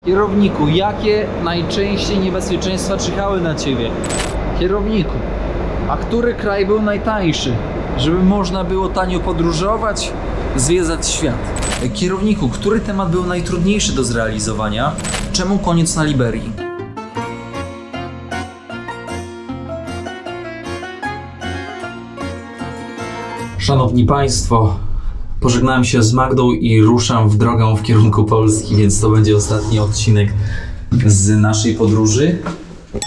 Kierowniku, jakie najczęściej niebezpieczeństwa czyhały na ciebie? Kierowniku, a który kraj był najtańszy? Żeby można było tanio podróżować, zwiedzać świat. Kierowniku, który temat był najtrudniejszy do zrealizowania? Czemu koniec na Liberii? Szanowni Państwo, pożegnałem się z Magdą i ruszam w drogę w kierunku Polski, więc to będzie ostatni odcinek z naszej podróży.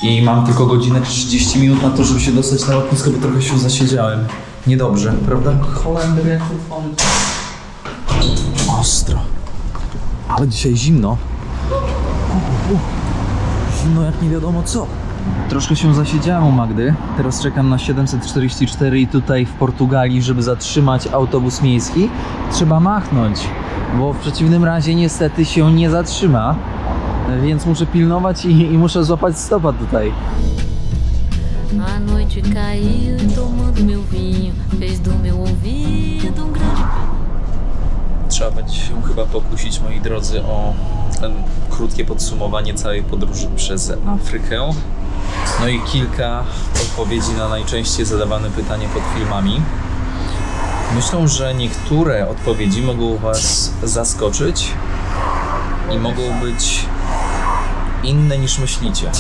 I mam tylko godzinę 30 minut na to, żeby się dostać na lotnisko, bo trochę się zasiedziałem. Niedobrze, prawda? Holendria, ostro. Ale dzisiaj zimno. Zimno jak nie wiadomo co. Troszkę się zasiedziałem u Magdy. Teraz czekam na 744 i tutaj w Portugalii, żeby zatrzymać autobus miejski, trzeba machnąć, bo w przeciwnym razie niestety się nie zatrzyma. Więc muszę pilnować i muszę złapać stopa tutaj. A noite caiu tomando meu vinho, fez do meu ouvido grande. Trzeba będzie się chyba pokusić, moi drodzy, o krótkie podsumowanie całej podróży przez Afrykę. No i kilka odpowiedzi na najczęściej zadawane pytania pod filmami. Myślę, że niektóre odpowiedzi mogą Was zaskoczyć i mogą być inne niż myślicie.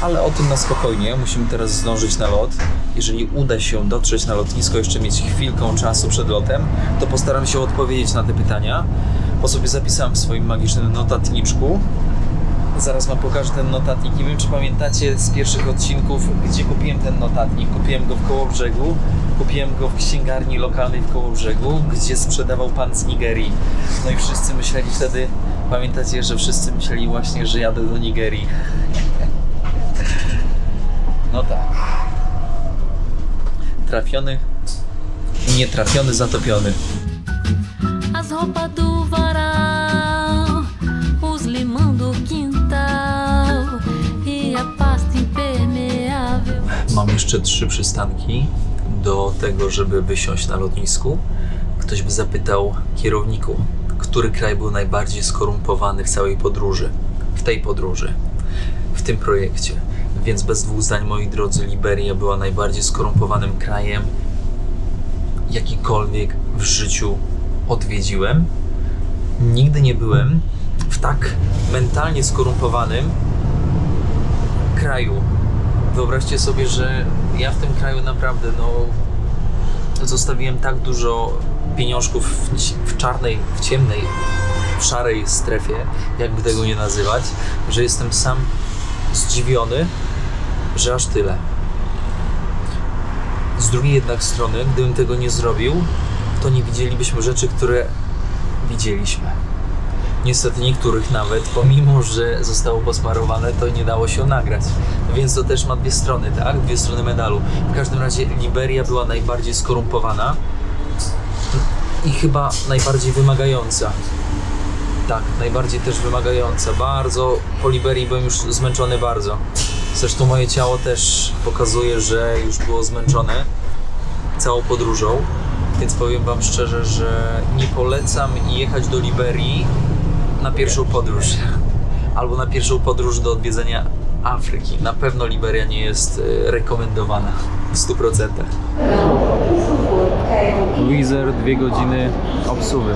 Ale o tym na spokojnie, musimy teraz zdążyć na lot. Jeżeli uda się dotrzeć na lotnisko, jeszcze mieć chwilkę czasu przed lotem, to postaram się odpowiedzieć na te pytania, bo sobie zapisałem w swoim magicznym notatniczku. Zaraz Wam pokażę ten notatnik. Nie wiem, czy pamiętacie z pierwszych odcinków, gdzie kupiłem ten notatnik. Kupiłem go w Kołobrzegu, kupiłem go w księgarni lokalnej w Kołobrzegu, gdzie sprzedawał pan z Nigerii. No i wszyscy myśleli wtedy, pamiętacie, że wszyscy myśleli właśnie, że jadę do Nigerii. No tak. Trafiony, nietrafiony, zatopiony. As roupas do varal, os limão do quintal e a pasta impermeável. Mam jeszcze 3 przystanki do tego, żeby wysiąść na lotnisku. Ktoś by zapytał, kierowniku, który kraj był najbardziej skorumpowany w całej podróży? W tej podróży, w tym projekcie. Więc bez dwóch zdań, moi drodzy, Liberia była najbardziej skorumpowanym krajem, jakikolwiek w życiu odwiedziłem. Nigdy nie byłem w tak mentalnie skorumpowanym kraju. Wyobraźcie sobie, że ja w tym kraju naprawdę zostawiłem tak dużo pieniążków w czarnej, w ciemnej, w szarej strefie, jakby tego nie nazywać, że jestem sam zdziwiony, że aż tyle. Z drugiej jednak strony, gdybym tego nie zrobił, to nie widzielibyśmy rzeczy, które widzieliśmy. Niestety niektórych nawet, pomimo że zostało posmarowane, to nie dało się nagrać. Więc to też ma dwie strony, tak? Dwie strony medalu. W każdym razie Liberia była najbardziej skorumpowana i chyba najbardziej wymagająca. Tak, najbardziej też wymagająca. Bardzo po Liberii byłem już zmęczony bardzo. Zresztą moje ciało też pokazuje, że już było zmęczone całą podróżą. Więc powiem Wam szczerze, że nie polecam jechać do Liberii na pierwszą podróż. Albo na pierwszą podróż do odwiedzenia Afryki. Na pewno Liberia nie jest rekomendowana w 100%. Wizer, 2 godziny obsługi.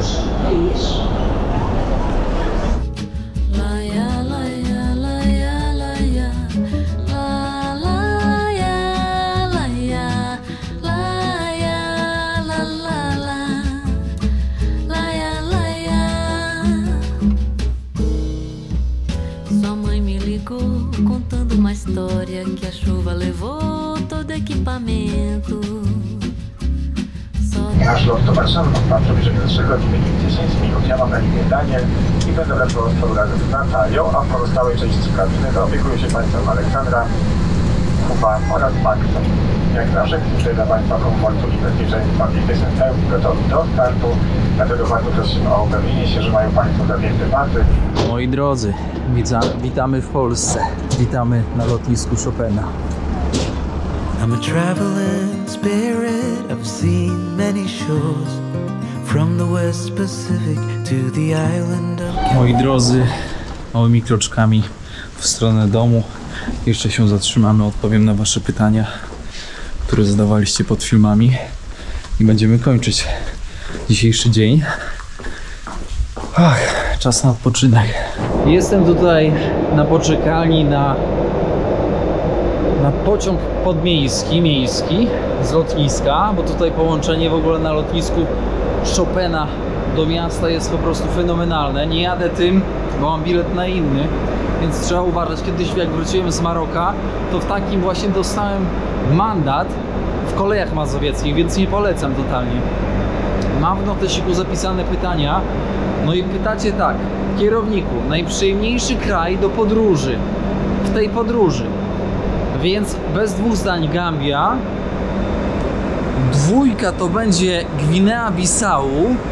Contando uma história que a chuva levou todo equipamento. Nasz lot do Warszawy trwa przybliżenie 3 godziny i 10 minut. Ja mam na imię Daniel i będę wracał z programu z Natalią, a w pozostałej części kabiny opiekuję się Państwem Aleksandra, Kuba oraz Magda. Jak zawsze chcę dla Państwa komfortu i bezpieczeństwa i jesteśmy w pełni gotowi do startu, dlatego bardzo prosimy o upewnienie się, że mają Państwo zapięte pasy. Moi drodzy, witamy w Polsce. Witamy na lotnisku Chopina. I'm a traveling spirit, I've seen many shores, from the West Pacific to the island of... Moi drodzy, małymi kroczkami w stronę domu. Jeszcze się zatrzymamy, odpowiem na wasze pytania, które zadawaliście pod filmami i będziemy kończyć dzisiejszy dzień. Czas na odpoczynek. Jestem tutaj na poczekalni na pociąg miejski z lotniska, bo tutaj połączenie w ogóle na lotnisku Chopina do miasta jest po prostu fenomenalne. Nie jadę tym, bo mam bilet na inny, więc trzeba uważać. Kiedyś jak wróciłem z Maroka, to w takim właśnie dostałem mandat w kolejach mazowieckich, więc nie polecam totalnie. Mam w notesiku zapisane pytania. No i pytacie tak: kierowniku, najprzyjemniejszy kraj do podróży w tej podróży. Więc bez dwóch zdań Gambia. Dwójka to będzie Gwinea-Bissau.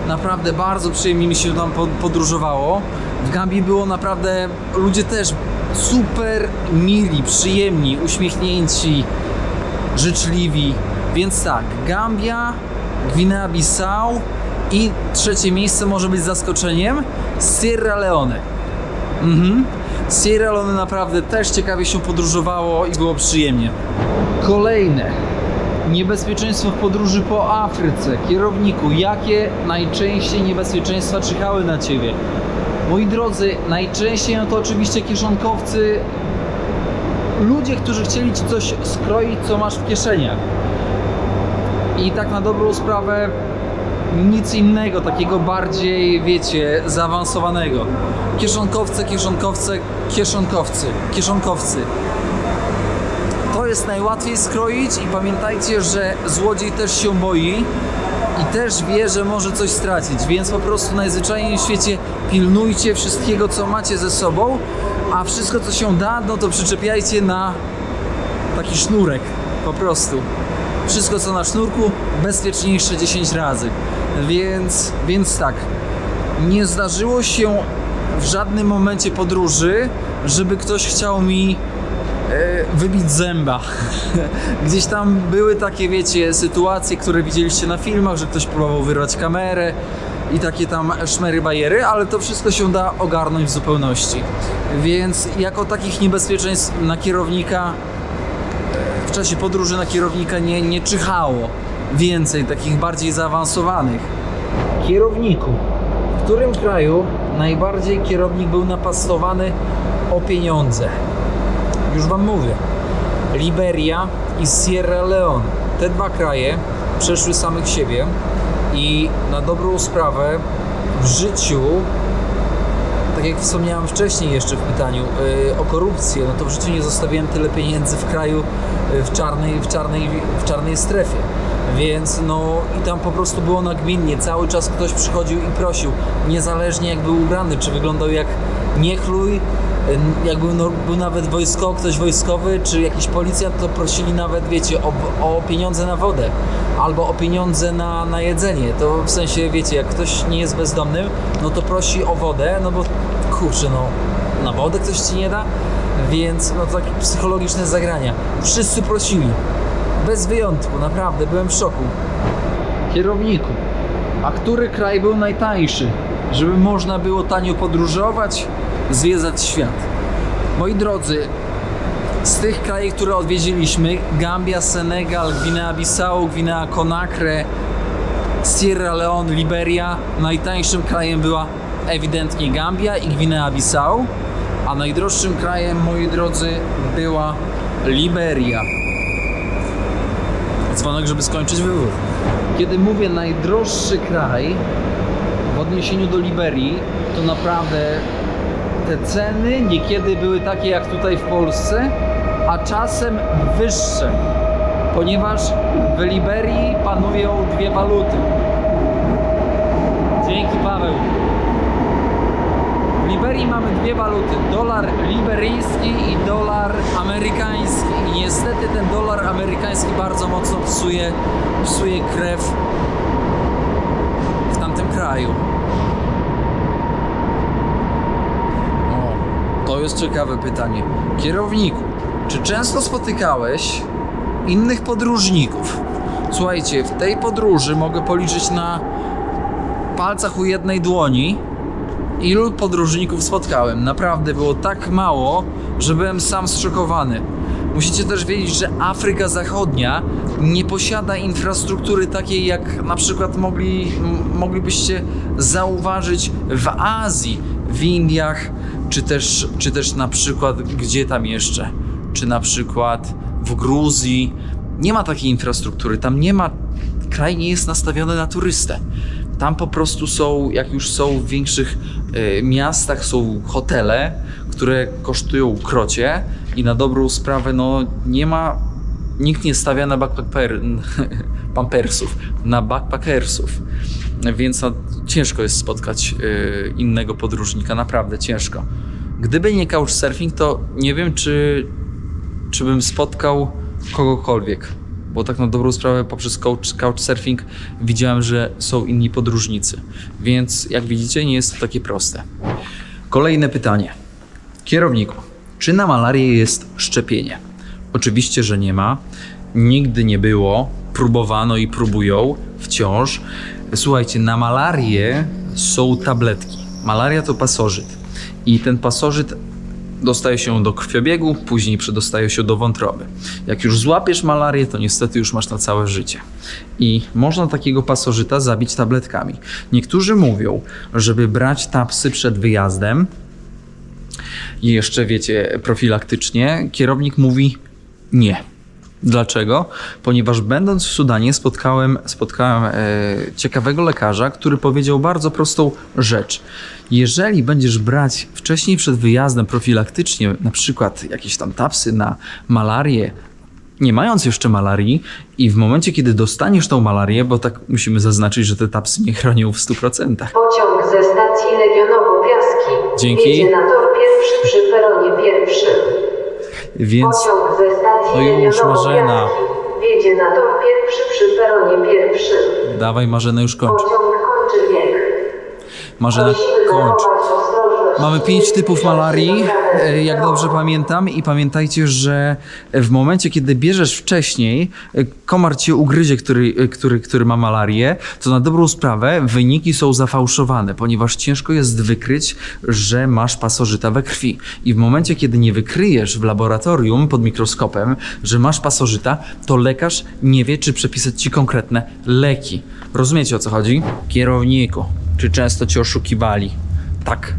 Naprawdę bardzo przyjemnie mi się tam podróżowało. W Gambii było naprawdę, ludzie też super mili, przyjemni, uśmiechnięci, życzliwi. Więc tak, Gambia, Gwinea-Bissau i trzecie miejsce może być zaskoczeniem, Sierra Leone. Sierra Leone naprawdę też ciekawie się podróżowało i było przyjemnie. Kolejne niebezpieczeństwo w podróży po Afryce. Kierowniku, jakie najczęściej niebezpieczeństwa czyhały na ciebie? Moi drodzy, najczęściej no to oczywiście kieszonkowcy, ludzie, którzy chcieli ci coś skroić, co masz w kieszeniach. I tak na dobrą sprawę nic innego, takiego bardziej, wiecie, zaawansowanego. Kieszonkowcy. To jest najłatwiej skroić i pamiętajcie, że złodziej też się boi i też wie, że może coś stracić, więc po prostu najzwyczajniej w świecie pilnujcie wszystkiego, co macie ze sobą, a wszystko, co się da, no to przyczepiajcie na taki sznurek, po prostu. Wszystko, co na sznurku, bezpieczniejsze 10 razy. Więc tak, nie zdarzyło się w żadnym momencie podróży, żeby ktoś chciał mi wybić zęba. Gdzieś tam były takie, wiecie, sytuacje, które widzieliście na filmach, że ktoś próbował wyrwać kamerę i takie tam szmery bajery, ale to wszystko się da ogarnąć w zupełności. Więc jako takich niebezpieczeństw na kierownika w czasie podróży na kierownika nie czyhało więcej, takich bardziej zaawansowanych. Kierowniku, w którym kraju najbardziej kierownik był napastowany o pieniądze? Już wam mówię. Liberia i Sierra Leone. Te dwa kraje przeszły samych siebie i na dobrą sprawę w życiu, tak jak wspomniałem wcześniej jeszcze w pytaniu o korupcję, no to w życiu nie zostawiłem tyle pieniędzy w kraju w czarnej strefie. Więc no i tam po prostu było nagminnie, cały czas ktoś przychodził i prosił, niezależnie jak był ubrany, czy wyglądał jak niechlój, jak był nawet ktoś wojskowy, czy jakiś policjant, to prosili nawet, wiecie, o pieniądze na wodę, albo o pieniądze na jedzenie. To w sensie, wiecie, jak ktoś nie jest bezdomnym, no to prosi o wodę, no bo kurczę, no na wodę ktoś ci nie da, więc no to takie psychologiczne zagrania. Wszyscy prosili. Bez wyjątku, naprawdę, byłem w szoku. Kierowniku, a który kraj był najtańszy, żeby można było tanio podróżować, zwiedzać świat? Moi drodzy, z tych krajów, które odwiedziliśmy, Gambia, Senegal, Gwinea-Bissau, Gwinea-Conakry, Sierra Leone, Liberia, najtańszym krajem była ewidentnie Gambia i Gwinea-Bissau, a najdroższym krajem, moi drodzy, była Liberia. Dzwonek, żeby skończyć wybór. Kiedy mówię najdroższy kraj w odniesieniu do Liberii, to naprawdę te ceny niekiedy były takie jak tutaj w Polsce, a czasem wyższe, ponieważ w Liberii panują dwie waluty. Dzięki, Paweł. W Liberii mamy dwie waluty, dolar liberyjski i dolar amerykański. I niestety ten dolar amerykański bardzo mocno psuje krew w tamtym kraju. O, to jest ciekawe pytanie. Kierowniku, czy często spotykałeś innych podróżników? Słuchajcie, w tej podróży mogę policzyć na palcach u jednej dłoni, Ilu podróżników spotkałem? Naprawdę było tak mało, że byłem sam zszokowany. Musicie też wiedzieć, że Afryka Zachodnia nie posiada infrastruktury takiej, jak na przykład moglibyście zauważyć w Azji, w Indiach, czy też na przykład gdzie tam jeszcze, czy na przykład w Gruzji. Nie ma takiej infrastruktury, tam nie ma, kraj nie jest nastawiony na turystę. Tam po prostu są, jak już są w większych miastach, są hotele, które kosztują krocie i na dobrą sprawę, no nikt nie stawia na backpackersów, więc ciężko jest spotkać innego podróżnika, naprawdę ciężko. Gdyby nie couchsurfing, to nie wiem, czy bym spotkał kogokolwiek, bo tak na dobrą sprawę poprzez couchsurfing widziałem, że są inni podróżnicy, więc jak widzicie, nie jest to takie proste. Kolejne pytanie. Kierowniku, czy na malarię jest szczepienie? Oczywiście, że nie ma. Nigdy nie było. Próbowano i próbują wciąż. Słuchajcie, na malarię są tabletki. Malaria to pasożyt. I ten pasożyt dostaje się do krwiobiegu, później przedostaje się do wątroby. Jak już złapiesz malarię, to niestety już masz na całe życie. I można takiego pasożyta zabić tabletkami. Niektórzy mówią, żeby brać tapsy przed wyjazdem i jeszcze, wiecie, profilaktycznie. Kierownik mówi nie. Dlaczego? Ponieważ będąc w Sudanie spotkałem ciekawego lekarza, który powiedział bardzo prostą rzecz. Jeżeli będziesz brać wcześniej przed wyjazdem profilaktycznie, na przykład jakieś tam tapsy na malarię, nie mając jeszcze malarii, i w momencie, kiedy dostaniesz tą malarię, bo tak musimy zaznaczyć, że te tapsy nie chronią w 100%. Pociąg ze stacji Legionowo-Piaski Dzięki. jedzie na tor pierwszy przy peronie pierwszym. Więc Pociąg ze stacji no już, Marzena. Legionowo-Piaski jedzie na tor pierwszy przy peronie pierwszym. dawaj, Marzena, już kończ. Pociąg kończy bieg. Marzena, Prosimy kończ. zachować ostrożność. Mamy 5 typów malarii, jak dobrze pamiętam, i pamiętajcie, że w momencie, kiedy bierzesz wcześniej, komar cię ugryzie, który ma malarię, to na dobrą sprawę wyniki są zafałszowane, ponieważ ciężko jest wykryć, że masz pasożyta we krwi. I w momencie, kiedy nie wykryjesz w laboratorium pod mikroskopem, że masz pasożyta, to lekarz nie wie, czy przepisać ci konkretne leki. Rozumiecie, o co chodzi? Kierowniku, czy często cię oszukiwali? Tak.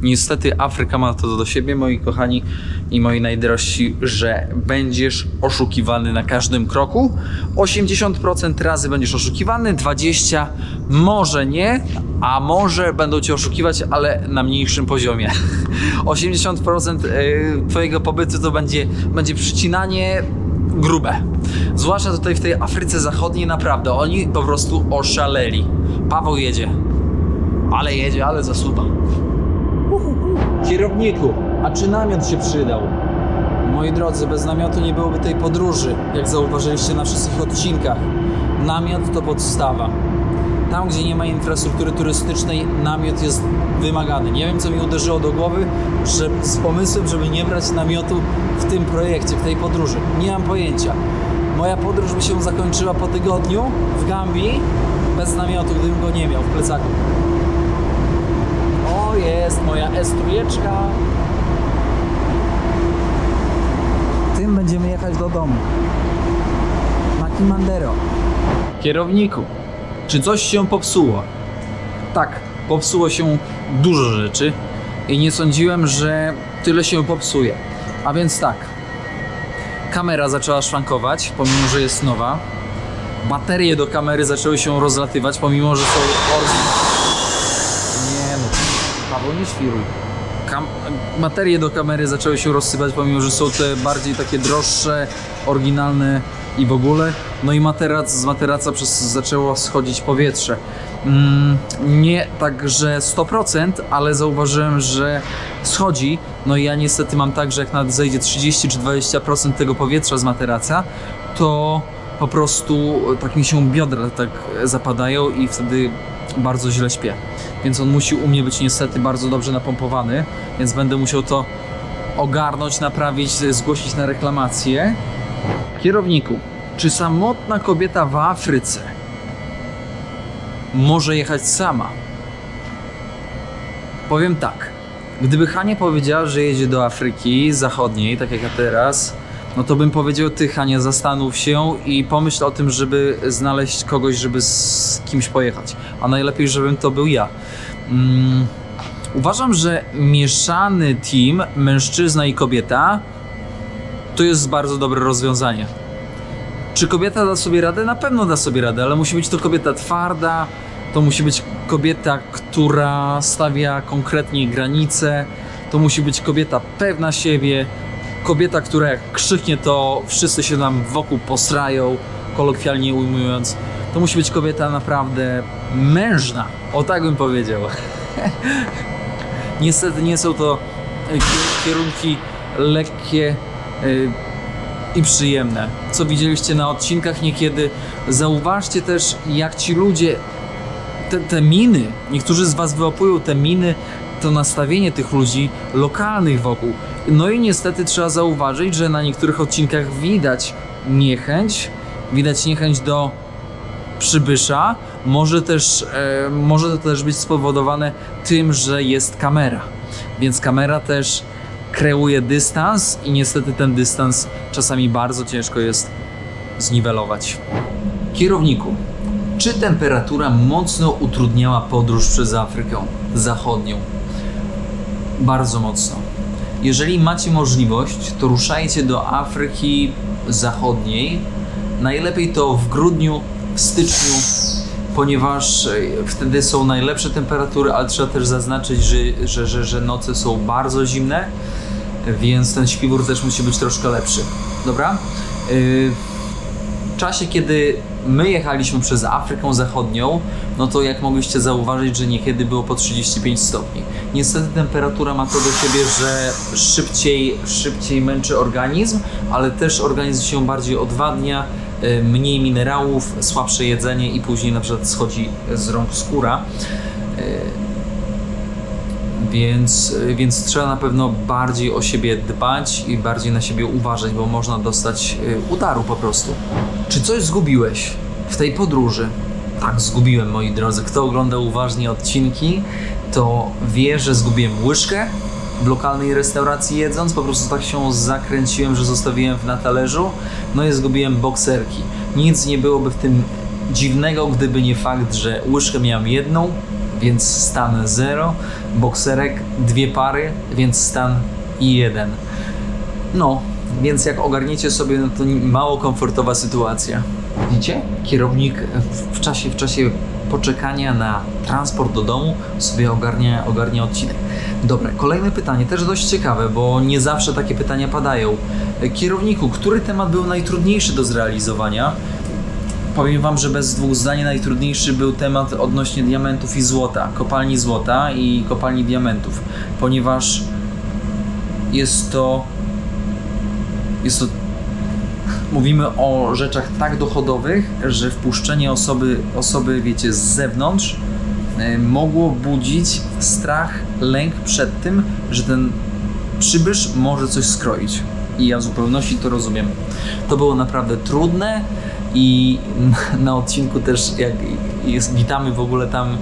Niestety Afryka ma to do siebie, moi kochani i moi najdrożsi, że będziesz oszukiwany na każdym kroku. 80% razy będziesz oszukiwany, 20% może nie, a może będą cię oszukiwać, ale na mniejszym poziomie. 80% twojego pobytu to będzie przycinanie grube. Zwłaszcza tutaj w tej Afryce Zachodniej, naprawdę, oni po prostu oszaleli. Paweł jedzie, ale zasuwa. Kierowniku, a czy namiot się przydał? Moi drodzy, bez namiotu nie byłoby tej podróży, jak zauważyliście na wszystkich odcinkach. Namiot to podstawa. Tam, gdzie nie ma infrastruktury turystycznej, namiot jest wymagany. Nie wiem, co mi uderzyło do głowy, że z pomysłem, żeby nie brać namiotu w tym projekcie, w tej podróży. Nie mam pojęcia. Moja podróż by się zakończyła po tygodniu w Gambii bez namiotu, gdybym go nie miał w plecaku. O, jest moja S3. Tym będziemy jechać do domu. Na Kimandero. Kierowniku, czy coś się popsuło? Tak, popsuło się dużo rzeczy i nie sądziłem, że tyle się popsuje. A więc tak, kamera zaczęła szwankować, pomimo że jest nowa. Baterie do kamery zaczęły się rozlatywać, pomimo że są Nie no, Paweł, nie świruj. Baterie do kamery zaczęły się rozsypać, pomimo że są te bardziej takie droższe, oryginalne i w ogóle. No i z materaca zaczęło schodzić powietrze. Nie tak, że 100%, ale zauważyłem, że schodzi. No i ja niestety mam tak, że jak nawet zejdzie 30 czy 20% tego powietrza z materaca, to po prostu tak mi się biodra tak zapadają i wtedy bardzo źle śpię. Więc on musi u mnie być niestety bardzo dobrze napompowany, więc będę musiał to ogarnąć, naprawić, zgłosić na reklamację. Kierowniku, czy samotna kobieta w Afryce może jechać sama? Powiem tak. Gdyby Hania powiedziała, że jedzie do Afryki Zachodniej, tak jak ja teraz, no to bym powiedział: ty, Hania, zastanów się i pomyśl o tym, żeby znaleźć kogoś, żeby z kimś pojechać. A najlepiej, żebym to był ja. Uważam, że mieszany team, mężczyzna i kobieta, to jest bardzo dobre rozwiązanie. Czy kobieta da sobie radę? Na pewno da sobie radę, ale musi być to kobieta twarda, to musi być kobieta, która stawia konkretnie granice, to musi być kobieta pewna siebie, kobieta, która jak krzyknie, to wszyscy się nam wokół posrają, kolokwialnie ujmując. To musi być kobieta naprawdę mężna, o tak bym powiedział. Niestety nie są to kierunki lekkie i przyjemne. Co widzieliście na odcinkach niekiedy. Zauważcie też, jak ci ludzie, te miny, niektórzy z was wyłapują te miny, to nastawienie tych ludzi lokalnych wokół. No i niestety trzeba zauważyć, że na niektórych odcinkach widać niechęć do przybysza. Może to też być spowodowane tym, że jest kamera. Więc kamera też kreuje dystans i niestety ten dystans czasami bardzo ciężko jest zniwelować. Kierowniku, czy temperatura mocno utrudniała podróż przez Afrykę Zachodnią? Bardzo mocno. Jeżeli macie możliwość, to ruszajcie do Afryki Zachodniej. Najlepiej to w grudniu, w styczniu, ponieważ wtedy są najlepsze temperatury, ale trzeba też zaznaczyć, że noce są bardzo zimne, więc ten śpiwór też musi być troszkę lepszy. Dobra? W czasie, kiedy my jechaliśmy przez Afrykę Zachodnią, no to jak mogliście zauważyć, że niekiedy było po 35 stopni. Niestety temperatura ma to do siebie, że szybciej męczy organizm, ale też organizm się bardziej odwadnia, mniej minerałów, słabsze jedzenie i później na przykład schodzi z rąk skóra. Więc trzeba na pewno bardziej o siebie dbać i bardziej na siebie uważać, bo można dostać udaru po prostu. Czy coś zgubiłeś w tej podróży? Tak, zgubiłem, moi drodzy. Kto oglądał uważnie odcinki, to wie, że zgubiłem łyżkę w lokalnej restauracji jedząc. Po prostu tak się zakręciłem, że zostawiłem na talerzu. No i zgubiłem bokserki. Nic nie byłoby w tym dziwnego, gdyby nie fakt, że łyżkę miałem jedną, więc stan 0, bokserek 2 pary, więc stan 1. No, więc jak ogarniecie sobie, no to mało komfortowa sytuacja. Widzicie? Kierownik w czasie poczekania na transport do domu sobie ogarnia odcinek. Dobra, kolejne pytanie, też dość ciekawe, bo nie zawsze takie pytania padają. Kierowniku, który temat był najtrudniejszy do zrealizowania? Powiem wam, że bez dwóch zdań najtrudniejszy był temat odnośnie diamentów i złota, kopalni złota i kopalni diamentów, ponieważ jest to mówimy o rzeczach tak dochodowych, że wpuszczenie osoby wiecie, z zewnątrz mogło budzić strach, lęk przed tym, że ten przybysz może coś skroić. I ja w zupełności to rozumiem. To było naprawdę trudne i na odcinku też jak witamy w ogóle tam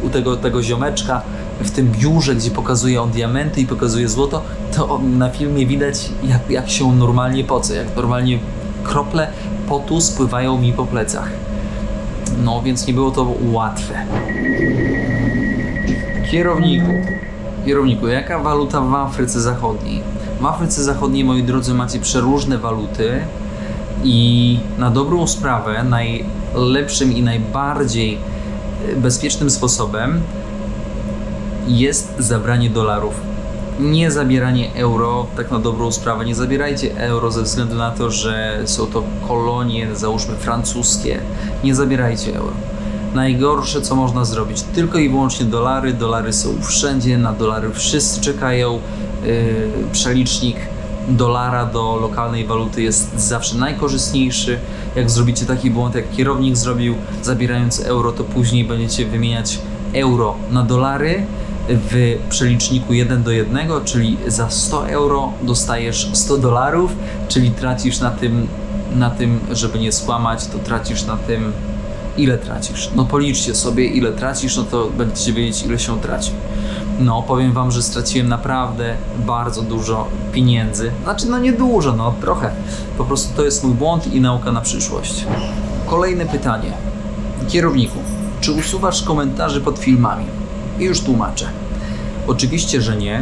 u tego ziomeczka w tym biurze, gdzie pokazuje on diamenty i pokazuje złoto, to na filmie widać jak się normalnie pocę, jak normalnie krople potu spływają mi po plecach. No więc nie było to łatwe. Kierowniku, jaka waluta w Afryce Zachodniej? W Afryce Zachodniej, moi drodzy, macie przeróżne waluty i na dobrą sprawę najlepszym i najbardziej bezpiecznym sposobem jest zabranie dolarów. Nie zabieranie euro, tak na dobrą sprawę. Nie zabierajcie euro ze względu na to, że są to kolonie, załóżmy francuskie. Nie zabierajcie euro. Najgorsze, co można zrobić, tylko i wyłącznie dolary. Dolary są wszędzie, na dolary wszyscy czekają. Przelicznik dolara do lokalnej waluty jest zawsze najkorzystniejszy. Jak zrobicie taki błąd, jak kierownik zrobił, zabierając euro, to później będziecie wymieniać euro na dolary w przeliczniku 1:1, czyli za 100 euro dostajesz 100 dolarów, czyli tracisz na tym, żeby nie skłamać, to tracisz na tym, ile tracisz. No policzcie sobie, ile tracisz, no to będziecie wiedzieć, ile się traci. No, powiem wam, że straciłem naprawdę bardzo dużo pieniędzy. Znaczy, no nie dużo, no trochę. Po prostu to jest mój błąd i nauka na przyszłość. Kolejne pytanie. Kierowniku, czy usuwasz komentarze pod filmami? I już tłumaczę. Oczywiście, że nie.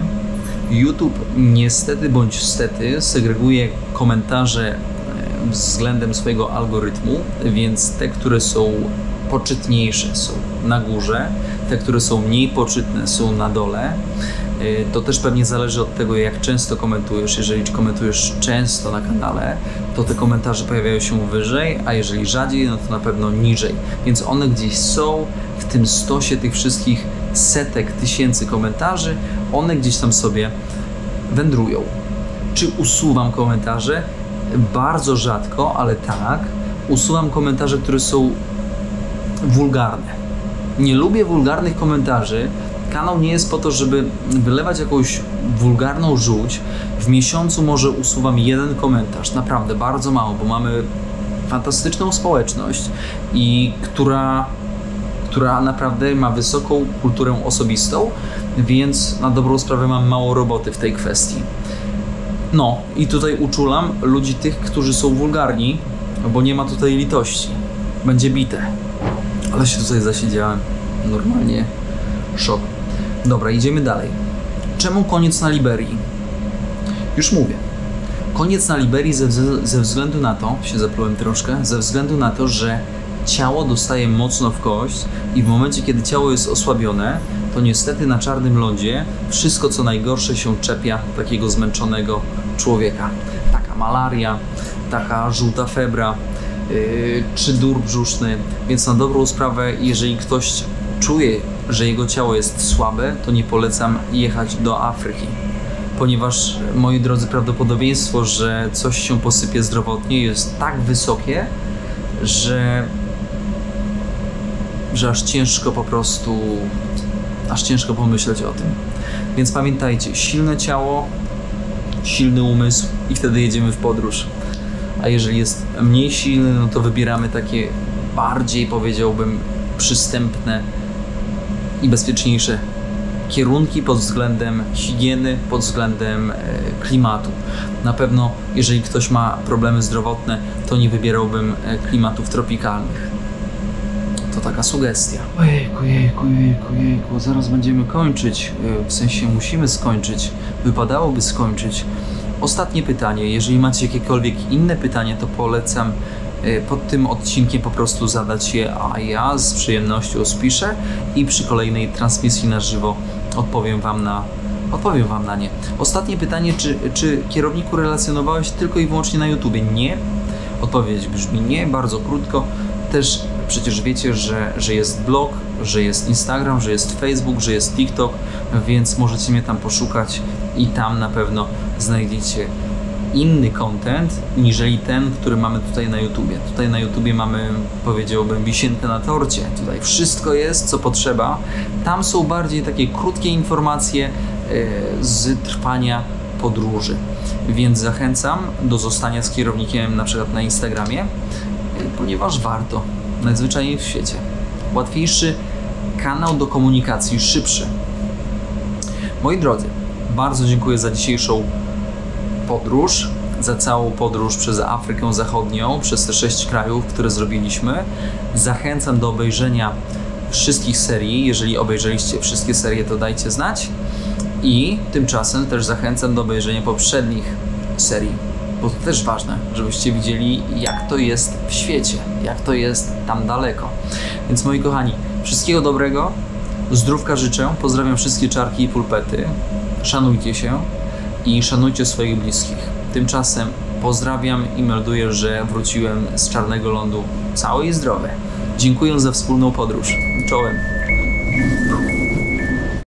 YouTube niestety bądź stety segreguje komentarze względem swojego algorytmu, więc te, które są poczytniejsze, są na górze, te, które są mniej poczytne, są na dole. To też pewnie zależy od tego, jak często komentujesz. Jeżeli komentujesz często na kanale, to te komentarze pojawiają się wyżej, a jeżeli rzadziej, no to na pewno niżej. Więc one gdzieś są w tym stosie tych wszystkich setek tysięcy komentarzy, one gdzieś tam sobie wędrują. Czy usuwam komentarze? Bardzo rzadko, ale tak. Usuwam komentarze, które są wulgarne. Nie lubię wulgarnych komentarzy. Kanał nie jest po to, żeby wylewać jakąś wulgarną żółć. W miesiącu może usuwam jeden komentarz. Naprawdę bardzo mało, bo mamy fantastyczną społeczność i która naprawdę ma wysoką kulturę osobistą, więc na dobrą sprawę mam mało roboty w tej kwestii. No i tutaj uczulam ludzi tych, którzy są wulgarni, bo nie ma tutaj litości. Będzie bite. Ale się tutaj zasiedziałem. Normalnie szok. Dobra, idziemy dalej. Czemu koniec na Liberii? Już mówię. Koniec na Liberii ze względu na to, się zaplułem troszkę, ze względu na to, że ciało dostaje mocno w kość i w momencie, kiedy ciało jest osłabione, to niestety na czarnym lądzie wszystko, co najgorsze, się czepia takiego zmęczonego człowieka. Taka malaria, taka żółta febra, czy dur brzuszny. Więc na dobrą sprawę, jeżeli ktoś czuje, że jego ciało jest słabe, to nie polecam jechać do Afryki. Ponieważ, moi drodzy, prawdopodobieństwo, że coś się posypie zdrowotnie, jest tak wysokie, że aż ciężko po prostu, aż ciężko pomyśleć o tym. Więc pamiętajcie, silne ciało, silny umysł i wtedy jedziemy w podróż. A jeżeli jest mniej silny, no to wybieramy takie bardziej, powiedziałbym, przystępne i bezpieczniejsze kierunki pod względem higieny, pod względem klimatu. Na pewno, jeżeli ktoś ma problemy zdrowotne, to nie wybierałbym klimatów tropikalnych. To taka sugestia. Ojejku, zaraz będziemy kończyć, w sensie musimy skończyć, wypadałoby skończyć. Ostatnie pytanie, jeżeli macie jakiekolwiek inne pytania, to polecam pod tym odcinkiem po prostu zadać je, a ja z przyjemnością spiszę i przy kolejnej transmisji na żywo odpowiem wam na nie. Ostatnie pytanie, czy kierowniku relacjonowałeś tylko i wyłącznie na YouTubie? Nie. Odpowiedź brzmi nie, bardzo krótko. Też przecież wiecie, że jest blog, że jest Instagram, że jest Facebook, że jest TikTok, więc możecie mnie tam poszukać i tam na pewno znajdziecie inny content, niżeli ten, który mamy tutaj na YouTubie. Tutaj na YouTubie mamy, powiedziałbym, wisienkę na torcie. Tutaj wszystko jest, co potrzeba. Tam są bardziej takie krótkie informacje z trwania podróży. Więc zachęcam do zostania z kierownikiem na przykład na Instagramie, ponieważ warto. Najzwyczajniej w świecie. Łatwiejszy kanał do komunikacji, szybszy. Moi drodzy, bardzo dziękuję za dzisiejszą podróż, za całą podróż przez Afrykę Zachodnią, przez te 6 krajów, które zrobiliśmy. Zachęcam do obejrzenia wszystkich serii. Jeżeli obejrzeliście wszystkie serie, to dajcie znać. I tymczasem też zachęcam do obejrzenia poprzednich serii, bo to też ważne, żebyście widzieli, jak to jest w świecie, jak to jest tam daleko. Więc moi kochani, wszystkiego dobrego, zdrówka życzę, pozdrawiam wszystkie czarki i pulpety, szanujcie się i szanujcie swoich bliskich. Tymczasem pozdrawiam i melduję, że wróciłem z czarnego lądu cały i zdrowy. Dziękuję za wspólną podróż. Czołem.